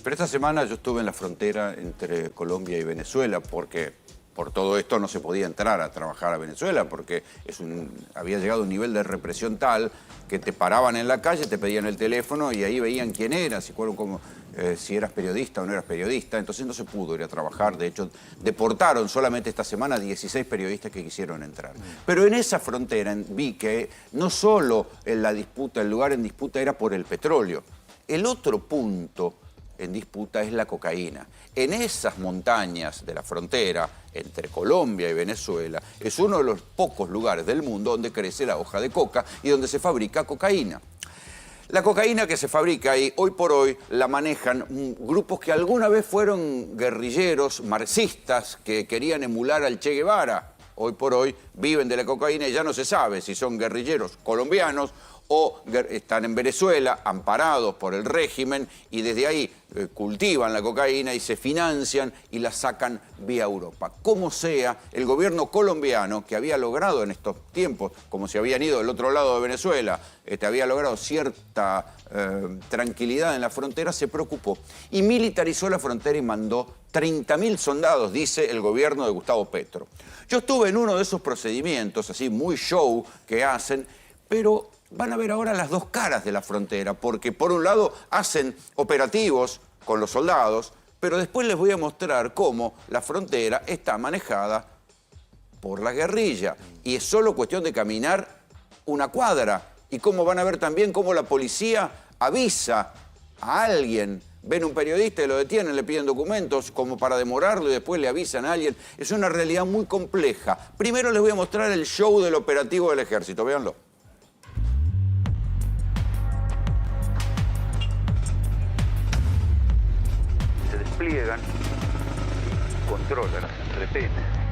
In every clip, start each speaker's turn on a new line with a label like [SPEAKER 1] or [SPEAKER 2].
[SPEAKER 1] Pero esta semana yo estuve en la frontera entre Colombia y Venezuela porque por todo esto no se podía entrar a trabajar a Venezuela porque había llegado a un nivel de represión tal que te paraban en la calle, te pedían el teléfono y ahí veían quién eras, si eras periodista o no eras periodista. Entonces no se pudo ir a trabajar. De hecho, deportaron solamente esta semana 16 periodistas que quisieron entrar. Pero en esa frontera vi que no solo el lugar en disputa era por el petróleo. El otro punto en disputa es la cocaína. En esas montañas de la frontera entre Colombia y Venezuela es uno de los pocos lugares del mundo donde crece la hoja de coca y donde se fabrica cocaína. La cocaína que se fabrica ahí, hoy por hoy, la manejan grupos que alguna vez fueron guerrilleros marxistas que querían emular al Che Guevara. Hoy por hoy viven de la cocaína y ya no se sabe si son guerrilleros colombianos o están en Venezuela, amparados por el régimen, y desde ahí cultivan la cocaína y se financian y la sacan vía Europa. Como sea, el gobierno colombiano, que había logrado en estos tiempos, como se habían ido del otro lado de Venezuela, había logrado cierta tranquilidad en la frontera, se preocupó y militarizó la frontera y mandó 30.000 soldados, dice el gobierno de Gustavo Petro. Yo estuve en uno de esos procedimientos, así muy show que hacen, pero van a ver ahora las dos caras de la frontera, porque por un lado hacen operativos con los soldados, pero después les voy a mostrar cómo la frontera está manejada por la guerrilla y es solo cuestión de caminar una cuadra, y cómo van a ver también cómo la policía avisa a alguien. Ven un periodista y lo detienen, le piden documentos como para demorarlo y después le avisan a alguien. Es una realidad muy compleja. Primero les voy a mostrar el show del operativo del ejército, véanlo. Se despliegan y controlan, se retienen.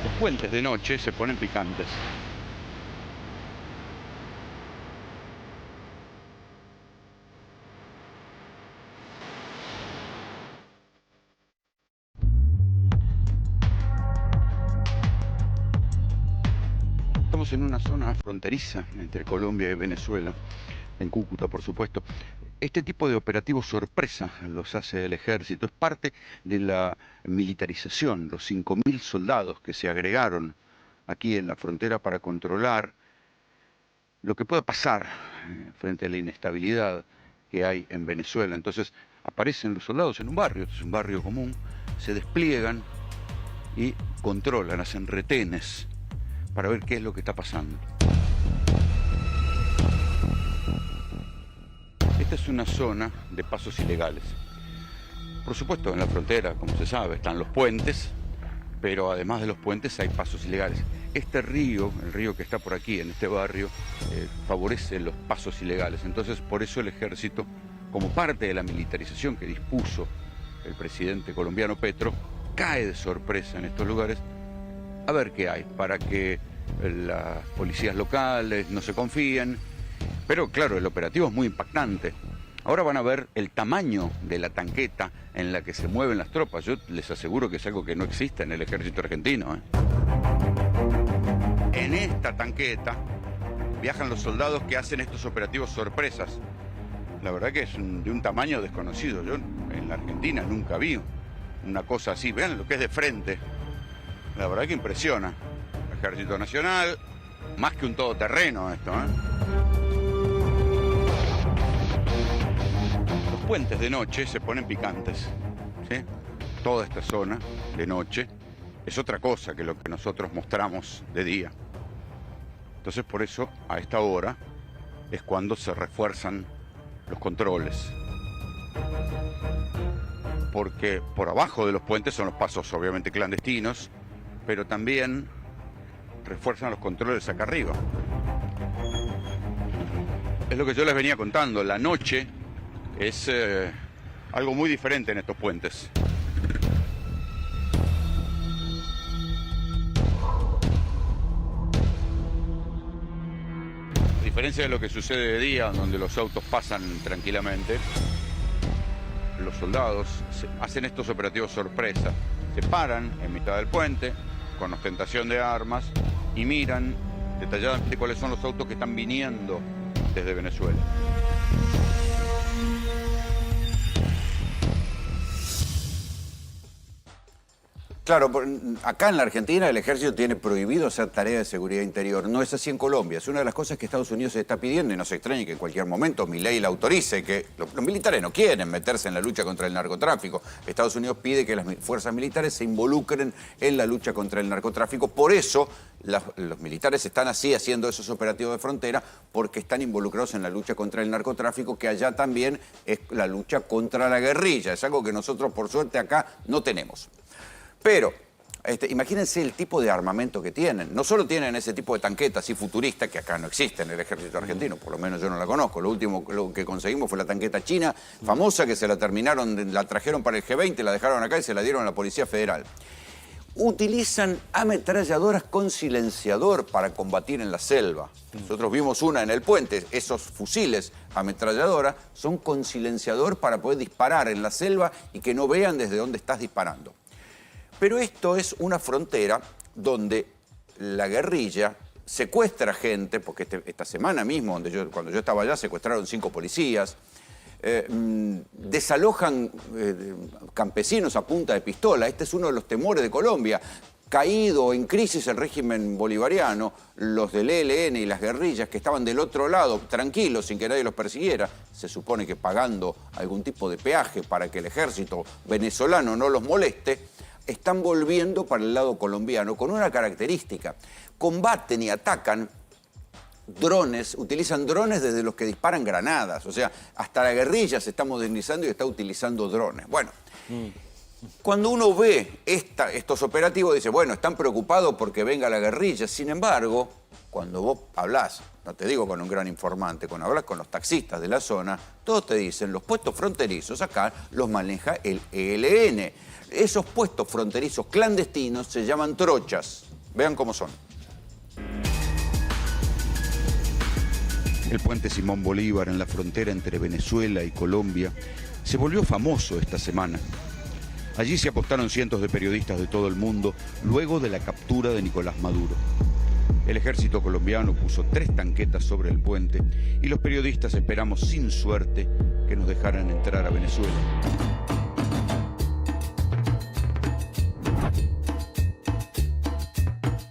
[SPEAKER 2] Los puentes de noche se ponen picantes. Estamos en una zona fronteriza entre Colombia y Venezuela, en Cúcuta, por supuesto. Este tipo de operativos sorpresa los hace el ejército. Es parte de la militarización, los 5.000 soldados que se agregaron aquí en la frontera para controlar lo que pueda pasar frente a la inestabilidad que hay en Venezuela. Entonces aparecen los soldados en un barrio, es un barrio común, se despliegan y controlan, hacen retenes para ver qué es lo que está pasando. Esta es una zona de pasos ilegales. Por supuesto, en la frontera, como se sabe, están los puentes, pero además de los puentes hay pasos ilegales. Este río, el río que está por aquí, en este barrio, favorece los pasos ilegales. Entonces, por eso el ejército, como parte de la militarización que dispuso el presidente colombiano Petro, cae de sorpresa en estos lugares a ver qué hay, para que las policías locales no se confíen. Pero claro, el operativo es muy impactante. Ahora van a ver el tamaño de la tanqueta en la que se mueven las tropas. Yo les aseguro que es algo que no existe en el ejército argentino, En esta tanqueta viajan los soldados que hacen estos operativos sorpresas. La verdad que es de un tamaño desconocido. Yo en la Argentina nunca vi una cosa así. Vean lo que es de frente. La verdad que impresiona. Ejército Nacional, más que un todoterreno esto, Los puentes de noche se ponen picantes, ¿sí? Toda esta zona de noche es otra cosa que lo que nosotros mostramos de día. Entonces por eso a esta hora es cuando se refuerzan los controles. Porque por abajo de los puentes son los pasos obviamente clandestinos, pero también refuerzan los controles acá arriba. Es lo que yo les venía contando, la noche es algo muy diferente en estos puentes. A diferencia de lo que sucede de día, donde los autos pasan tranquilamente, los soldados hacen estos operativos sorpresa. Se paran en mitad del puente, con ostentación de armas, y miran detalladamente cuáles son los autos que están viniendo desde Venezuela.
[SPEAKER 1] Claro, acá en la Argentina el ejército tiene prohibido hacer tareas de seguridad interior. No es así en Colombia. Es una de las cosas que Estados Unidos se está pidiendo y no se extrañe que en cualquier momento Milei la autorice, que los militares no quieren meterse en la lucha contra el narcotráfico. Estados Unidos pide que las fuerzas militares se involucren en la lucha contra el narcotráfico. Por eso los militares están así haciendo esos operativos de frontera, porque están involucrados en la lucha contra el narcotráfico, que allá también es la lucha contra la guerrilla. Es algo que nosotros, por suerte, acá no tenemos. Pero imagínense el tipo de armamento que tienen. No solo tienen ese tipo de tanqueta así futurista, que acá no existe en el ejército argentino, por lo menos yo no la conozco. Lo último que conseguimos fue la tanqueta china, famosa, que se la la trajeron para el G20, la dejaron acá y se la dieron a la Policía Federal. Utilizan ametralladoras con silenciador para combatir en la selva. Nosotros vimos una en el puente. Esos fusiles ametralladoras son con silenciador para poder disparar en la selva y que no vean desde dónde estás disparando. Pero esto es una frontera donde la guerrilla secuestra gente, porque esta semana mismo, cuando yo estaba allá, secuestraron 5 policías, desalojan campesinos a punta de pistola. Este es uno de los temores de Colombia. Caído en crisis el régimen bolivariano, los del ELN y las guerrillas que estaban del otro lado, tranquilos, sin que nadie los persiguiera, se supone que pagando algún tipo de peaje para que el ejército venezolano no los moleste, están volviendo para el lado colombiano con una característica: combaten y atacan drones, utilizan drones desde los que disparan granadas. O sea, hasta la guerrilla se está modernizando y está utilizando drones. Bueno, cuando uno ve estos operativos, dice, bueno, están preocupados porque venga la guerrilla. Sin embargo, cuando vos hablás, no te digo con un gran informante, cuando hablas con los taxistas de la zona, todos te dicen, los puestos fronterizos acá los maneja el ELN. Esos puestos fronterizos clandestinos se llaman trochas. Vean cómo son.
[SPEAKER 2] El puente Simón Bolívar en la frontera entre Venezuela y Colombia se volvió famoso esta semana. Allí se apostaron cientos de periodistas de todo el mundo luego de la captura de Nicolás Maduro. El ejército colombiano puso 3 tanquetas sobre el puente y los periodistas esperamos sin suerte que nos dejaran entrar a Venezuela.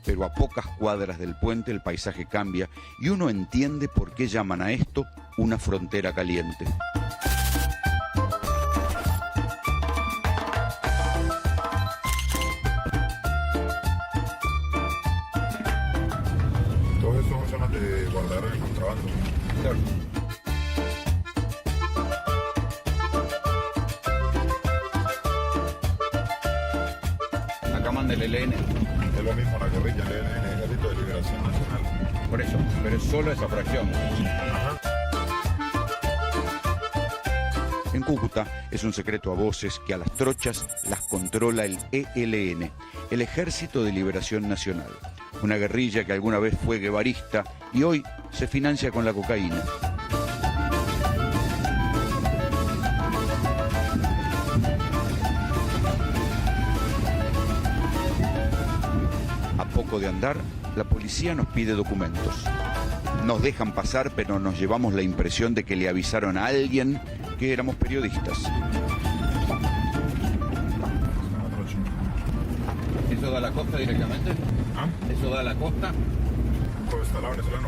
[SPEAKER 2] Pero a pocas cuadras del puente el paisaje cambia y uno entiende por qué llaman a esto una frontera caliente.
[SPEAKER 3] Todo eso son zonas de guardar el contrabando.
[SPEAKER 2] Claro. Acá manda el ELN.
[SPEAKER 3] Es lo mismo la guerrilla, el ELN, Ejército de Liberación Nacional.
[SPEAKER 2] Por eso, pero es solo esa fracción.
[SPEAKER 3] Ajá.
[SPEAKER 2] En Cúcuta es un secreto a voces que a las trochas las controla el ELN, el Ejército de Liberación Nacional. Una guerrilla que alguna vez fue guevarista y hoy se financia con la cocaína. A poco de andar, la policía nos pide documentos. Nos dejan pasar, pero nos llevamos la impresión de que le avisaron a alguien que éramos periodistas. ¿Eso da a la costa directamente?
[SPEAKER 3] ¿Ah?
[SPEAKER 2] ¿Eso da a la costa?
[SPEAKER 3] Todo está la venezolano.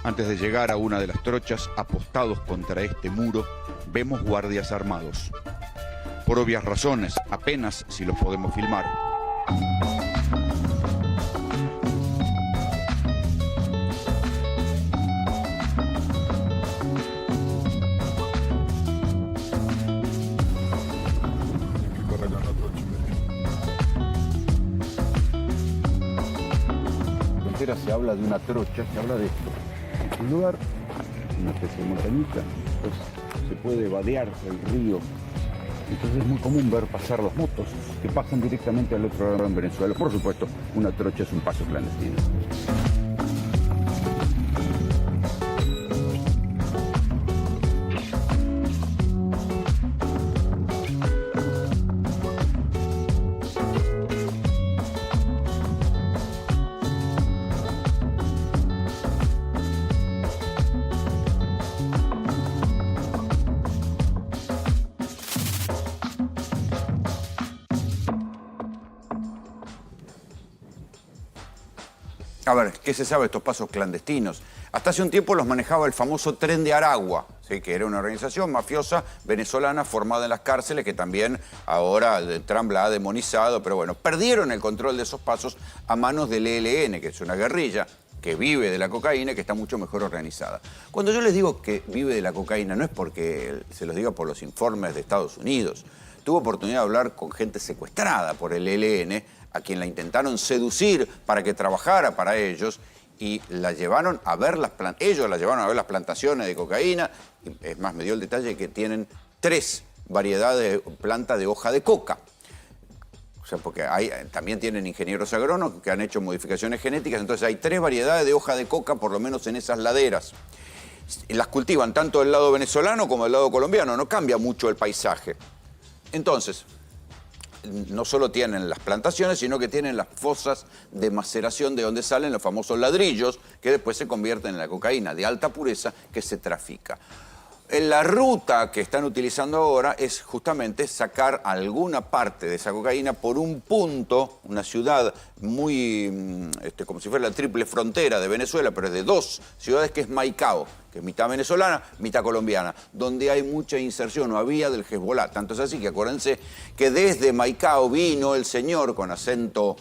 [SPEAKER 2] Antes de llegar a una de las trochas, apostados contra este muro, vemos guardias armados. Por obvias razones, apenas si los podemos filmar.
[SPEAKER 3] Corre acá en la trocha.
[SPEAKER 1] En frontera se habla de una trocha, se habla de esto. Un lugar, una especie de montañita, pues se puede vadear el río. Entonces es muy común ver pasar las motos que pasan directamente al otro lado en Venezuela. Por supuesto, una trocha es un paso clandestino. A ver, ¿qué se sabe de estos pasos clandestinos? Hasta hace un tiempo los manejaba el famoso Tren de Aragua, ¿sí? Que era una organización mafiosa venezolana formada en las cárceles, que también ahora Trump la ha demonizado, pero bueno, perdieron el control de esos pasos a manos del ELN, que es una guerrilla que vive de la cocaína y que está mucho mejor organizada. Cuando yo les digo que vive de la cocaína, no es porque se los diga por los informes de Estados Unidos. Tuve oportunidad de hablar con gente secuestrada por el ELN, a quien la intentaron seducir para que trabajara para ellos y la llevaron a ver ellos la llevaron a ver las plantaciones de cocaína. Es más, me dio el detalle que tienen 3 variedades de planta de hoja de coca. O sea, porque también tienen ingenieros agrónomos que han hecho modificaciones genéticas, entonces hay 3 variedades de hoja de coca, por lo menos en esas laderas. Las cultivan tanto del lado venezolano como del lado colombiano, no cambia mucho el paisaje. Entonces, no solo tienen las plantaciones, sino que tienen las fosas de maceración de donde salen los famosos ladrillos, que después se convierten en la cocaína de alta pureza que se trafica. La ruta que están utilizando ahora es justamente sacar alguna parte de esa cocaína por un punto, una ciudad muy, como si fuera la triple frontera de Venezuela, pero es de 2 ciudades, que es Maicao, que es mitad venezolana, mitad colombiana, donde hay mucha inserción, o había, del Hezbollah. Tanto es así que acuérdense que desde Maicao vino el señor con acento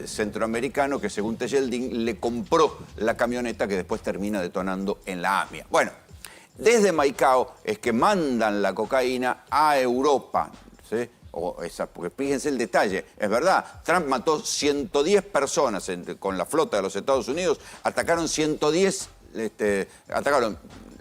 [SPEAKER 1] centroamericano que, según Tejeldín, le compró la camioneta que después termina detonando en la AMIA. Bueno, desde Maicao es que mandan la cocaína a Europa, ¿sí? Porque fíjense el detalle, es verdad, Trump mató 110 personas con la flota de los Estados Unidos, atacaron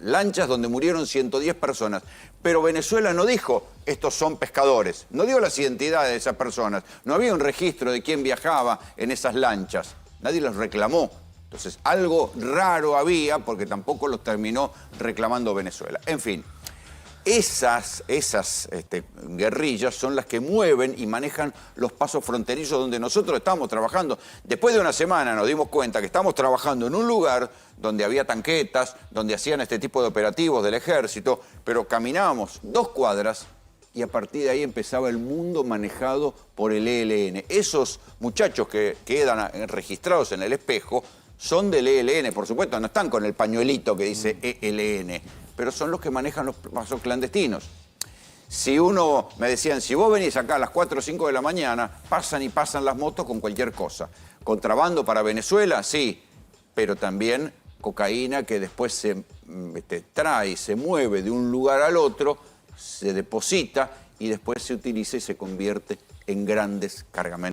[SPEAKER 1] lanchas donde murieron 110 personas. Pero Venezuela no dijo, estos son pescadores, no dio las identidades de esas personas, no había un registro de quién viajaba en esas lanchas, nadie los reclamó. Entonces, algo raro había, porque tampoco los terminó reclamando Venezuela. En fin, esas guerrillas son las que mueven y manejan los pasos fronterizos donde nosotros estamos trabajando. Después de una semana nos dimos cuenta que estamos trabajando en un lugar donde había tanquetas, donde hacían este tipo de operativos del ejército, pero caminábamos 2 cuadras y a partir de ahí empezaba el mundo manejado por el ELN. Esos muchachos que quedan registrados en el espejo son del ELN, por supuesto, no están con el pañuelito que dice ELN, pero son los que manejan los pasos clandestinos. Me decían, si vos venís acá a las 4 o 5 de la mañana, pasan las motos con cualquier cosa. Contrabando para Venezuela, sí, pero también cocaína que después se trae, se mueve de un lugar al otro, se deposita y después se utiliza y se convierte en grandes cargamentos.